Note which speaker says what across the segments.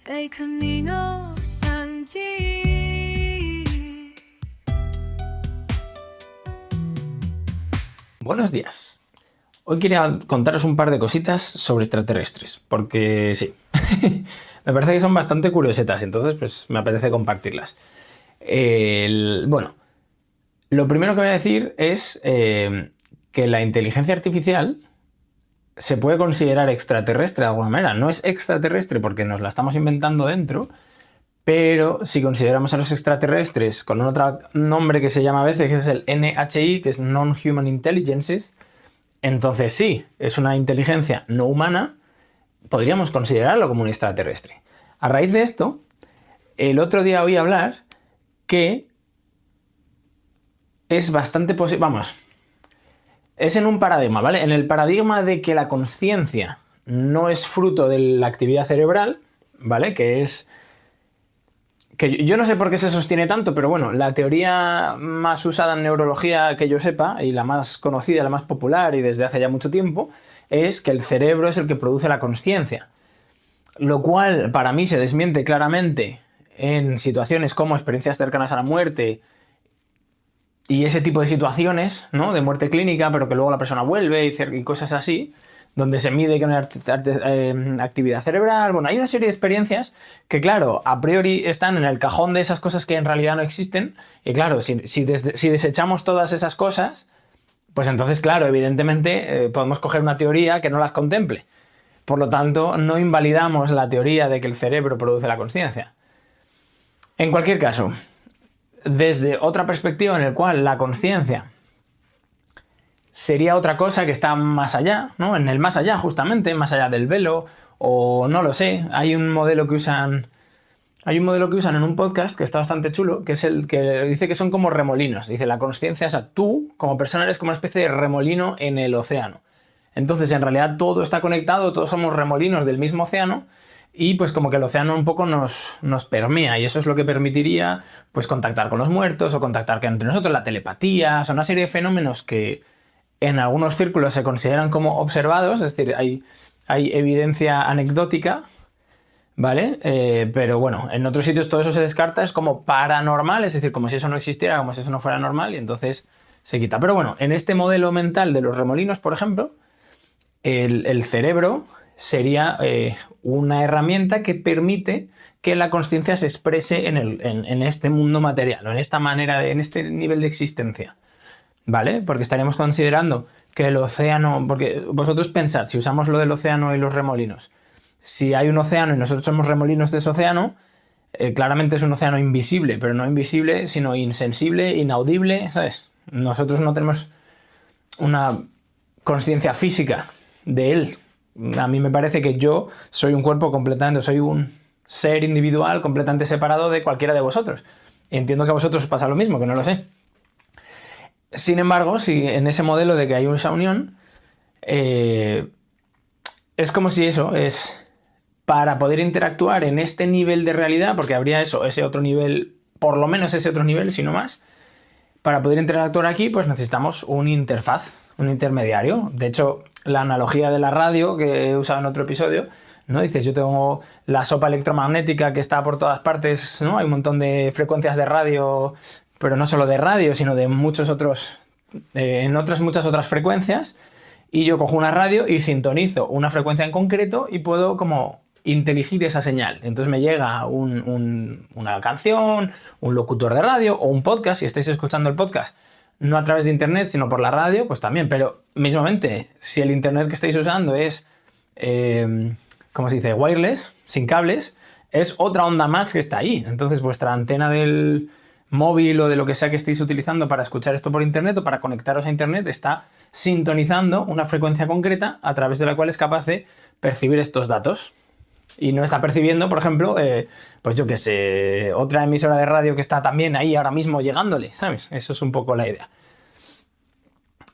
Speaker 1: El camino sin ti.
Speaker 2: Buenos días. Hoy quería contaros un par de cositas sobre extraterrestres, porque sí, me parece que son bastante curiosetas, entonces pues me apetece compartirlas. Bueno, lo primero que voy a decir es que la inteligencia artificial se puede considerar extraterrestre de alguna manera. No es extraterrestre porque nos la estamos inventando dentro, pero si consideramos a los extraterrestres con otro nombre que se llama a veces, que es el NHI, que es Non-Human Intelligences, entonces sí, es una inteligencia no humana, podríamos considerarlo como un extraterrestre. A raíz de esto, el otro día oí hablar que es bastante posible, vamos, es en un paradigma, ¿vale? En el paradigma de que la consciencia no es fruto de la actividad cerebral, ¿vale? Que yo no sé por qué se sostiene tanto, pero bueno, la teoría más usada en neurología que yo sepa, y la más conocida, la más popular y desde hace ya mucho tiempo, es que el cerebro es el que produce la consciencia. Lo cual para mí se desmiente claramente en situaciones como experiencias cercanas a la muerte y ese tipo de situaciones, ¿no? De muerte clínica, pero que luego la persona vuelve y cosas así, donde se mide que no hay actividad cerebral. Bueno, hay una serie de experiencias que, claro, a priori están en el cajón de esas cosas que en realidad no existen. Y claro, si desechamos todas esas cosas, pues entonces, claro, evidentemente podemos coger una teoría que no las contemple. Por lo tanto, no invalidamos la teoría de que el cerebro produce la consciencia. En cualquier caso, desde otra perspectiva en la cual la consciencia sería otra cosa que está más allá, ¿no? En el más allá, justamente, más allá del velo, o no lo sé. Hay un modelo que usan en un podcast que está bastante chulo, que es el que dice que son como remolinos. Dice, la consciencia, o sea, tú como persona eres como una especie de remolino en el océano. Entonces, en realidad todo está conectado, todos somos remolinos del mismo océano, y pues como que el océano un poco nos permea, y eso es lo que permitiría pues contactar con los muertos o contactar entre nosotros, la telepatía, o sea, una serie de fenómenos que en algunos círculos se consideran como observados, es decir, hay evidencia anecdótica, ¿vale? Pero bueno, en otros sitios todo eso se descarta, es como paranormal, es decir, como si eso no existiera, como si eso no fuera normal, y entonces se quita. Pero bueno, en este modelo mental de los remolinos, por ejemplo, el cerebro sería una herramienta que permite que la consciencia se exprese en este mundo material, o en esta manera, en este nivel de existencia. ¿Vale? Porque estaríamos considerando que el océano... Porque vosotros pensad, si usamos lo del océano y los remolinos, si hay un océano y nosotros somos remolinos de ese océano, claramente es un océano invisible, pero no invisible, sino insensible, inaudible, ¿sabes? Nosotros no tenemos una consciencia física de él. A mí me parece que yo soy un cuerpo completamente, soy un ser individual completamente separado de cualquiera de vosotros. Entiendo que a vosotros os pasa lo mismo, que no lo sé. Sin embargo, si en ese modelo de que hay esa unión, es como si eso es para poder interactuar en este nivel de realidad, porque habría ese otro nivel, por lo menos ese otro nivel, si no más, para poder interactuar aquí, pues necesitamos un interfaz, un intermediario. De hecho, la analogía de la radio que he usado en otro episodio, ¿no? Dices, yo tengo la sopa electromagnética que está por todas partes, ¿no? Hay un montón de frecuencias de radio, pero no solo de radio, sino de muchos otros, muchas otras frecuencias, y yo cojo una radio y sintonizo una frecuencia en concreto y puedo como inteligir esa señal. Entonces me llega una canción, un locutor de radio o un podcast, si estáis escuchando el podcast, no a través de internet, sino por la radio, pues también. Pero mismamente, si el internet que estáis usando es, ¿cómo se dice? Wireless, sin cables, es otra onda más que está ahí. Entonces vuestra antena del móvil o de lo que sea que estéis utilizando para escuchar esto por internet o para conectaros a internet está sintonizando una frecuencia concreta a través de la cual es capaz de percibir estos datos. Y no está percibiendo, por ejemplo, pues yo qué sé, otra emisora de radio que está también ahí ahora mismo llegándole, ¿sabes? Eso es un poco la idea.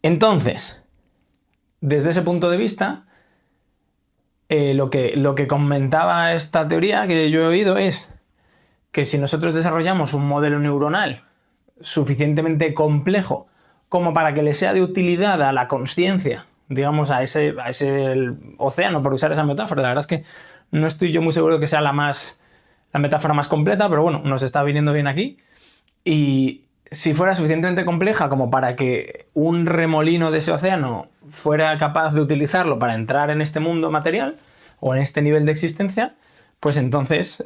Speaker 2: Entonces, desde ese punto de vista, lo que comentaba esta teoría que yo he oído es que si nosotros desarrollamos un modelo neuronal suficientemente complejo como para que le sea de utilidad a la consciencia, digamos, a ese océano, por usar esa metáfora, la verdad es que No estoy yo muy seguro que sea la metáfora más completa, pero bueno, nos está viniendo bien aquí. Y si fuera suficientemente compleja como para que un remolino de ese océano fuera capaz de utilizarlo para entrar en este mundo material o en este nivel de existencia, pues entonces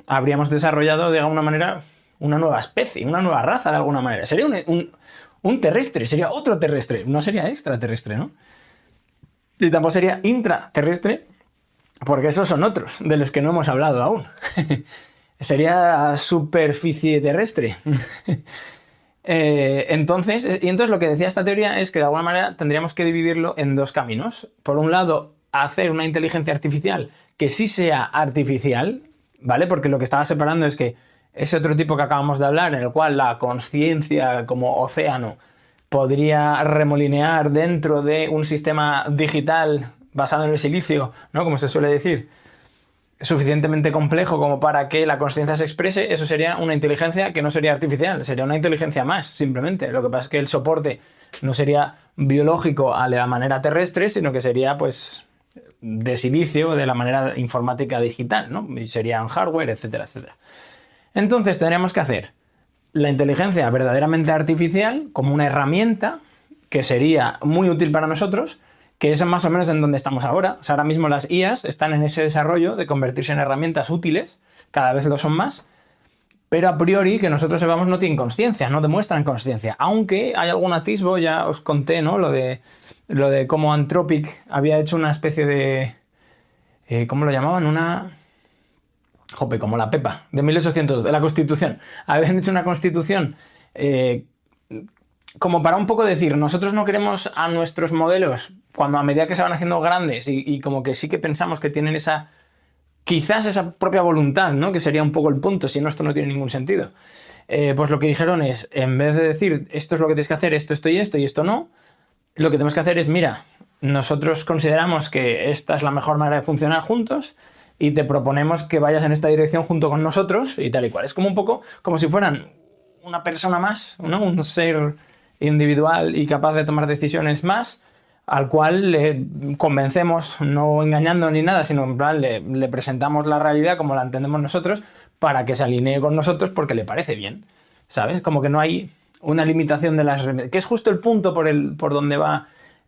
Speaker 2: habríamos desarrollado de alguna manera una nueva especie, una nueva raza de alguna manera. Sería un terrestre, sería otro terrestre, no sería extraterrestre, ¿no? Y tampoco sería intraterrestre, porque esos son otros, de los que no hemos hablado aún. Sería superficie terrestre. Entonces lo que decía esta teoría es que de alguna manera tendríamos que dividirlo en dos caminos. Por un lado, hacer una inteligencia artificial que sí sea artificial, ¿vale? Porque lo que estaba separando es que ese otro tipo que acabamos de hablar, en el cual la consciencia como océano podría remolinear dentro de un sistema digital basado en el silicio, ¿no? Como se suele decir, suficientemente complejo como para que la consciencia se exprese, eso sería una inteligencia que no sería artificial, sería una inteligencia más, simplemente. Lo que pasa es que el soporte no sería biológico a la manera terrestre, sino que sería, pues, de silicio, de la manera informática digital, ¿no? Y serían hardware, etcétera, etcétera. Entonces tendríamos que hacer la inteligencia verdaderamente artificial como una herramienta que sería muy útil para nosotros, que es más o menos en donde estamos ahora. O sea, ahora mismo las IAs están en ese desarrollo de convertirse en herramientas útiles, cada vez lo son más, pero a priori que nosotros sepamos no tienen consciencia, no demuestran consciencia, aunque hay algún atisbo, ya os conté, ¿no? Lo de cómo Anthropic había hecho una especie de... ¿cómo lo llamaban? Jope, como la Pepa, de 1800, de la Constitución. Habían hecho una Constitución como para un poco decir, nosotros no queremos a nuestros modelos, cuando a medida que se van haciendo grandes y como que sí que pensamos que tienen quizás esa propia voluntad, ¿no? Que sería un poco el punto, si no, esto no tiene ningún sentido. Pues lo que dijeron es, en vez de decir, esto es lo que tienes que hacer, esto y esto no, lo que tenemos que hacer es, mira, nosotros consideramos que esta es la mejor manera de funcionar juntos y te proponemos que vayas en esta dirección junto con nosotros y tal y cual. Es como un poco como si fueran una persona más, ¿no? Un ser individual y capaz de tomar decisiones más, al cual le convencemos, no engañando ni nada, sino en plan le presentamos la realidad como la entendemos nosotros para que se alinee con nosotros porque le parece bien, ¿sabes? Como que no hay una limitación de que es justo el punto por donde va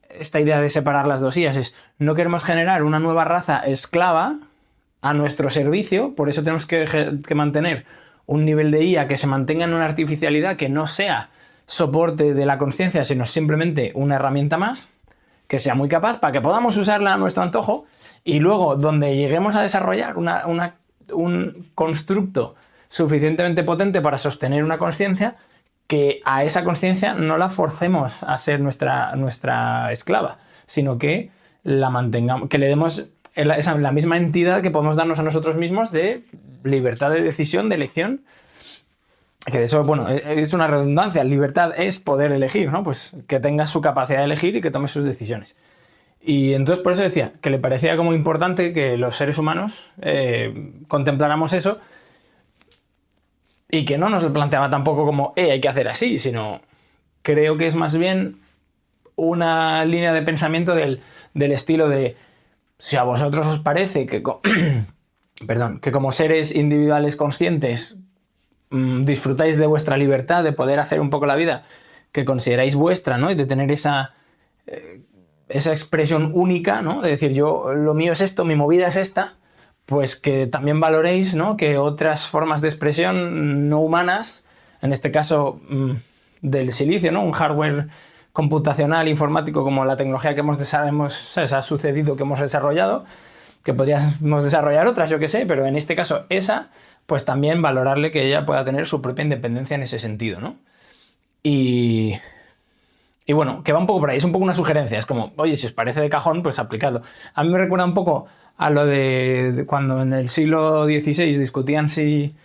Speaker 2: esta idea de separar las dos IAs, es no queremos generar una nueva raza esclava a nuestro servicio, por eso tenemos que mantener un nivel de IA que se mantenga en una artificialidad que no sea soporte de la consciencia, sino simplemente una herramienta más, que sea muy capaz para que podamos usarla a nuestro antojo y luego donde lleguemos a desarrollar un constructo suficientemente potente para sostener una consciencia, que a esa consciencia no la forcemos a ser nuestra esclava, sino que la mantengamos, que le demos la misma entidad que podemos darnos a nosotros mismos de libertad de decisión, de elección. Que de eso, bueno, es una redundancia. Libertad es poder elegir, ¿no? Pues que tenga su capacidad de elegir y que tome sus decisiones. Y entonces por eso decía que le parecía como importante que los seres humanos contempláramos eso y que no nos lo planteaba tampoco como hay que hacer así, sino creo que es más bien una línea de pensamiento del estilo de si a vosotros os parece que que como seres individuales conscientes disfrutáis de vuestra libertad, de poder hacer un poco la vida que consideráis vuestra, ¿no? Y de tener esa expresión única, ¿no? De decir, lo mío es esto, mi movida es esta, pues que también valoréis, ¿no? Que otras formas de expresión no humanas, en este caso del silicio, ¿no? Un hardware computacional, informático, como la tecnología que ha sucedido, que hemos desarrollado, que podríamos desarrollar otras, yo qué sé, pero en este caso esa, pues también valorarle que ella pueda tener su propia independencia en ese sentido, ¿no? Y bueno, que va un poco por ahí, es un poco una sugerencia, es como, oye, si os parece de cajón, pues aplicadlo. A mí me recuerda un poco a lo de cuando en el siglo XVI discutían si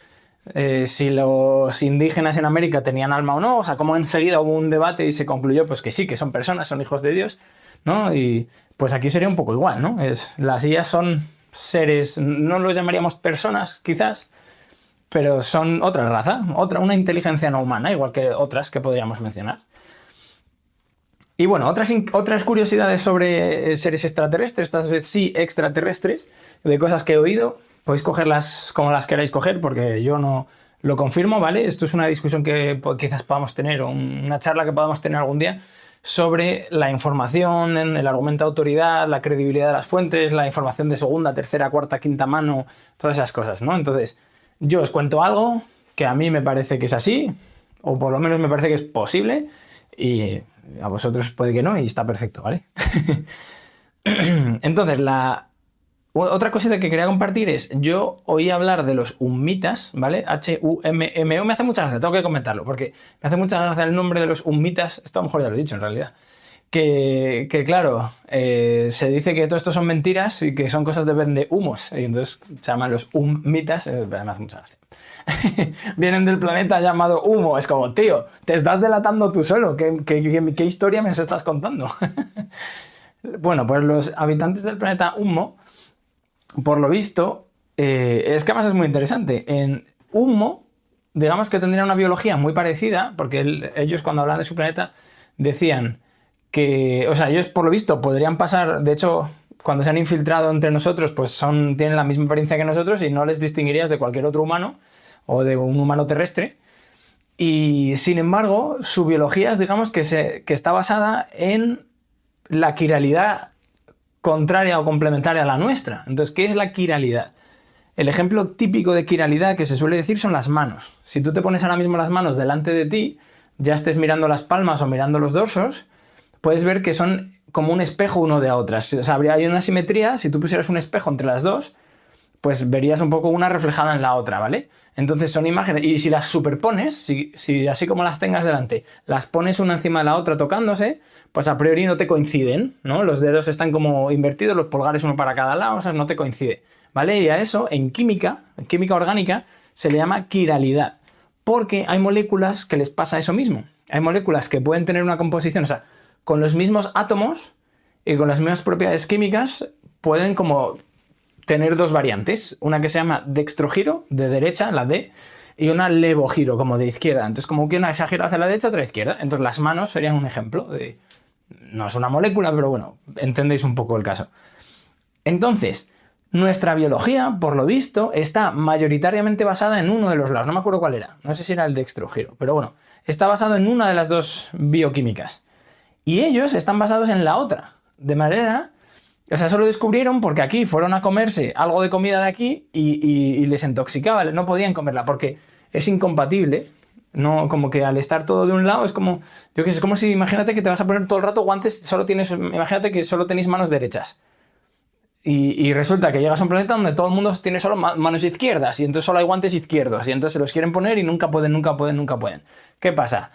Speaker 2: los indígenas en América tenían alma o no, o sea, como enseguida hubo un debate y se concluyó pues que sí, que son personas, son hijos de Dios, ¿no? Y pues aquí sería un poco igual, ¿no? Las IAs son seres, no los llamaríamos personas quizás, pero son otra raza, una inteligencia no humana, igual que otras que podríamos mencionar. Y bueno, otras curiosidades sobre seres extraterrestres, estas vez sí extraterrestres, de cosas que he oído, podéis cogerlas como las queráis coger, porque yo no lo confirmo, ¿vale? Esto es una discusión que quizás podamos tener, o una charla que podamos tener algún día, sobre la información, el argumento de autoridad, la credibilidad de las fuentes, la información de segunda, tercera, cuarta, quinta mano, todas esas cosas, ¿no? Entonces, yo os cuento algo que a mí me parece que es así, o por lo menos me parece que es posible, y a vosotros puede que no, y está perfecto, ¿vale? Entonces, otra cosita que quería compartir es, yo oí hablar de los hummitas, ¿vale? Hummo, me hace mucha gracia, tengo que comentarlo, porque me hace mucha gracia el nombre de los hummitas, esto a lo mejor ya lo he dicho en realidad, que claro, se dice que todo esto son mentiras y que son cosas de vende humos, y entonces se llaman los hummitas, me hace mucha gracia. Vienen del planeta llamado Humo. Es como, tío, te estás delatando tú solo. ¿Qué historia me estás contando? Bueno, pues los habitantes del planeta Humo, por lo visto, es que además es muy interesante. En Humo, digamos que tendría una biología muy parecida, porque ellos cuando hablan de su planeta decían que, o sea, ellos por lo visto podrían pasar, de hecho, cuando se han infiltrado entre nosotros, pues tienen la misma apariencia que nosotros y no les distinguirías de cualquier otro humano o de un humano terrestre, y sin embargo su biología es, digamos, que está basada en la quiralidad contraria o complementaria a la nuestra. Entonces, ¿qué es la quiralidad? El ejemplo típico de quiralidad que se suele decir son las manos. Si tú te pones ahora mismo las manos delante de ti, ya estés mirando las palmas o mirando los dorsos, puedes ver que son como un espejo uno de otras. O sea, hay una simetría. Si tú pusieras un espejo entre las dos, pues verías un poco una reflejada en la otra, ¿vale? Entonces son imágenes, y si las superpones, si así como las tengas delante, las pones una encima de la otra tocándose, pues a priori no te coinciden, ¿no? Los dedos están como invertidos, los pulgares uno para cada lado, o sea, no te coincide, ¿vale? Y a eso, en química orgánica, se le llama quiralidad, porque hay moléculas que les pasa eso mismo. Hay moléculas que pueden tener una composición, o sea, con los mismos átomos y con las mismas propiedades químicas, pueden como tener dos variantes, una que se llama dextrogiro, de derecha, la D, y una levogiro, como de izquierda. Entonces, como que una se gira hacia la derecha, otra izquierda. Entonces, las manos serían un ejemplo de... No es una molécula, pero bueno, entendéis un poco el caso. Entonces, nuestra biología, por lo visto, está mayoritariamente basada en uno de los lados. No me acuerdo cuál era. No sé si era el dextrogiro, pero bueno, está basado en una de las dos bioquímicas. Y ellos están basados en la otra. De manera... O sea, eso lo descubrieron porque aquí fueron a comerse algo de comida de aquí y les intoxicaba, no podían comerla porque es incompatible, no, como que al estar todo de un lado es como, yo que sé, es como si imagínate que te vas a poner todo el rato guantes, imagínate que solo tenéis manos derechas y resulta que llegas a un planeta donde todo el mundo tiene solo manos izquierdas y entonces solo hay guantes izquierdos y entonces se los quieren poner y nunca pueden. ¿Qué pasa?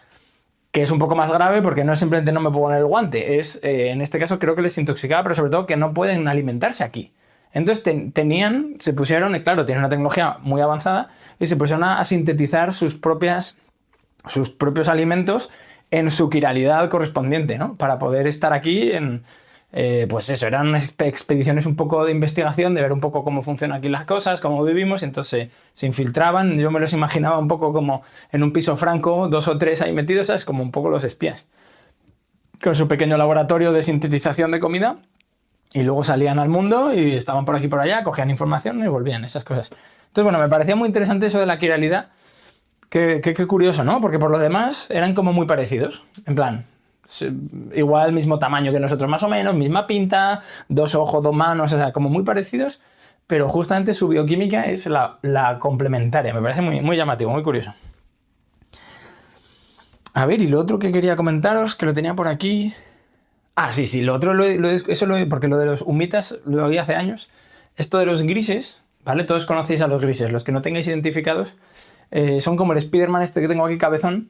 Speaker 2: Que es un poco más grave porque no es simplemente no me puedo poner el guante, en este caso creo que les intoxicaba, pero sobre todo que no pueden alimentarse aquí. Entonces se pusieron, claro, tienen una tecnología muy avanzada y se pusieron a sintetizar sus propios alimentos en su quiralidad correspondiente, ¿no? Para poder estar aquí pues eso, eran expediciones un poco de investigación, de ver un poco cómo funcionan aquí las cosas, cómo vivimos, y entonces se infiltraban, yo me los imaginaba un poco como en un piso franco, 2 o 3 ahí metidos, ¿sabes? Como un poco los espías, con su pequeño laboratorio de sintetización de comida, y luego salían al mundo y estaban por aquí y por allá, cogían información y volvían, esas cosas. Entonces, bueno, me parecía muy interesante eso de la quiralidad, qué curioso, ¿no? Porque por lo demás eran como muy parecidos, en plan... igual mismo tamaño que nosotros más o menos, misma pinta, 2 ojos, 2 manos, o sea, como muy parecidos, pero justamente su bioquímica es la complementaria. Me parece muy, muy llamativo, muy curioso. A ver, y lo otro que quería comentaros, que lo tenía por aquí... Ah, sí, lo otro, porque lo de los humitas lo oí hace años. Esto de los grises, ¿vale? Todos conocéis a los grises, los que no tengáis identificados, son como el Spiderman este que tengo aquí, cabezón.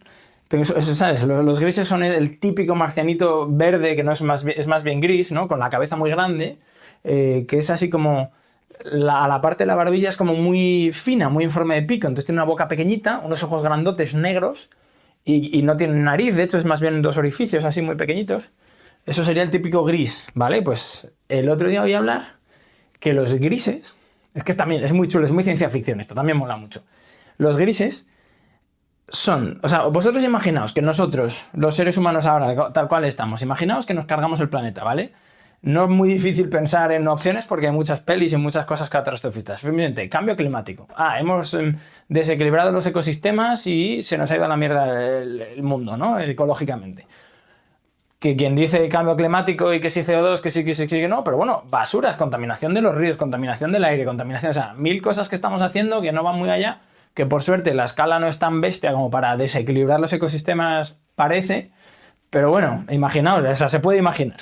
Speaker 2: Eso, ¿sabes? Los grises son el típico marcianito verde que no es más bien gris, ¿no? Con la cabeza muy grande, que es así como... a la parte de la barbilla es como muy fina, muy en forma de pico. Entonces tiene una boca pequeñita, unos ojos grandotes negros y no tiene nariz. De hecho, es más bien 2 orificios así muy pequeñitos. Eso sería el típico gris, ¿vale? Pues el otro día oí hablar que los grises... Es que también es muy chulo, es muy ciencia ficción esto, también mola mucho. Los grises... o sea, vosotros imaginaos que nosotros, los seres humanos ahora, tal cual estamos, imaginaos que nos cargamos el planeta, ¿vale? No es muy difícil pensar en opciones porque hay muchas pelis y muchas cosas catastrofistas. Simplemente, cambio climático. Hemos desequilibrado los ecosistemas y se nos ha ido a la mierda el mundo, ¿no? Ecológicamente. Que quien dice cambio climático y que sí CO2, que sí, que sí, que no, pero bueno, basuras, contaminación de los ríos, contaminación del aire, contaminación, o sea, 1000 cosas que estamos haciendo que no van muy allá, que por suerte la escala no es tan bestia como para desequilibrar los ecosistemas, parece, pero bueno, imaginaos, o sea, se puede imaginar.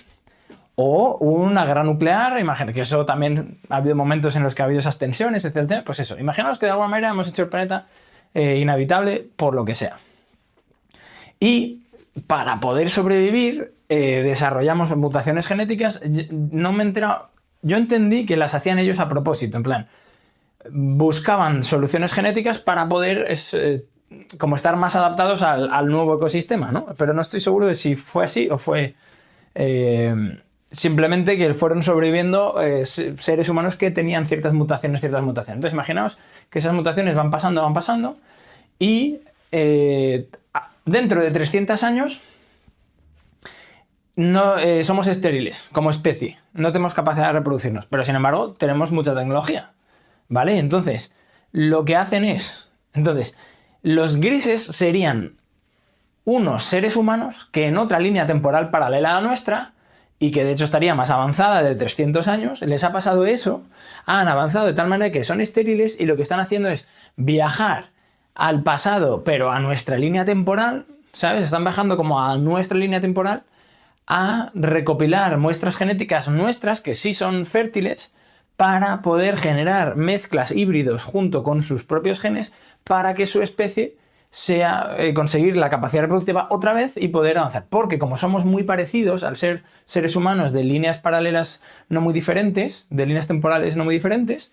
Speaker 2: O una guerra nuclear, imagina que eso también ha habido momentos en los que ha habido esas tensiones, etc. Pues eso, imaginaos que de alguna manera hemos hecho el planeta inhabitable por lo que sea. Y para poder sobrevivir, desarrollamos mutaciones genéticas. No me he enterado. Yo entendí que las hacían ellos a propósito, en plan, buscaban soluciones genéticas para poder como estar más adaptados al nuevo ecosistema, ¿no? Pero no estoy seguro de si fue así o fue simplemente que fueron sobreviviendo seres humanos que tenían ciertas mutaciones. Entonces, imaginaos que esas mutaciones van pasando y dentro de 300 años no somos estériles como especie, no tenemos capacidad de reproducirnos, pero sin embargo tenemos mucha tecnología, ¿vale? Entonces, lo que hacen es, los grises serían unos seres humanos que en otra línea temporal paralela a la nuestra, y que de hecho estaría más avanzada de 300 años, les ha pasado eso, han avanzado de tal manera que son estériles y lo que están haciendo es viajar al pasado, pero a nuestra línea temporal, ¿sabes? Están bajando como a nuestra línea temporal a recopilar muestras genéticas nuestras que sí son fértiles para poder generar mezclas híbridos junto con sus propios genes para que su especie sea conseguir la capacidad reproductiva otra vez y poder avanzar. Porque como somos muy parecidos, al ser seres humanos de líneas paralelas no muy diferentes, de líneas temporales no muy diferentes,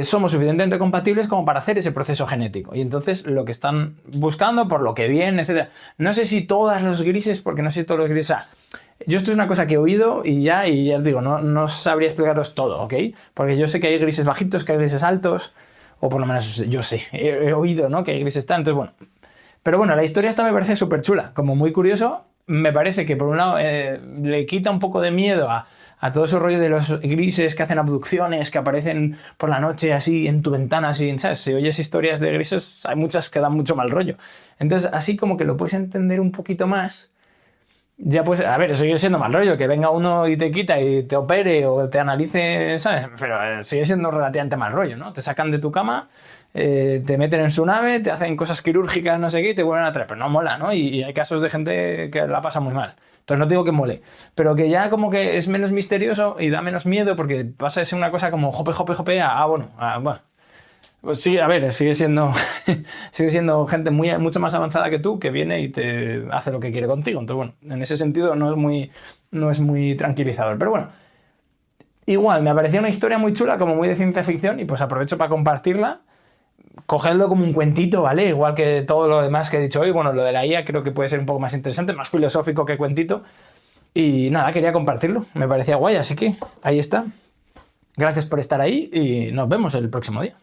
Speaker 2: somos suficientemente compatibles como para hacer ese proceso genético. Y entonces lo que están buscando, por lo que viene, etc. No sé si todos los grises, porque no sé si todos los grises... O sea, yo esto es una cosa que he oído y ya os digo, no sabría explicaros todo, ¿ok? Porque yo sé que hay grises bajitos, que hay grises altos, o por lo menos yo sé, he oído, ¿no? Que hay grises tantos, bueno. Pero bueno, la historia esta me parece súper chula, como muy curioso. Me parece que por un lado le quita un poco de miedo a todo ese rollo de los grises que hacen abducciones, que aparecen por la noche así en tu ventana, así, ¿sabes? Si oyes historias de grises, hay muchas que dan mucho mal rollo. Entonces, así como que lo puedes entender un poquito más, ya pues, a ver, sigue siendo mal rollo, que venga uno y te quita y te opere o te analice, ¿sabes? Pero sigue siendo relativamente mal rollo, ¿no? Te sacan de tu cama, te meten en su nave, te hacen cosas quirúrgicas, no sé qué, y te vuelven a traer. Pero no mola, ¿no? Y hay casos de gente que la pasa muy mal. Entonces no digo que mole, pero que ya como que es menos misterioso y da menos miedo porque pasa de ser una cosa como jope bueno. Pues sí, a ver, sigue siendo gente mucho más avanzada que tú que viene y te hace lo que quiere contigo. Entonces, bueno, en ese sentido no es muy tranquilizador. Pero bueno, igual, me parecía una historia muy chula, como muy de ciencia ficción, y pues aprovecho para compartirla. Cogedlo como un cuentito, ¿vale? Igual que todo lo demás que he dicho hoy. Bueno, lo de la IA creo que puede ser un poco más interesante, más filosófico que cuentito. Y nada, quería compartirlo. Me parecía guay, así que ahí está. Gracias por estar ahí y nos vemos el próximo día.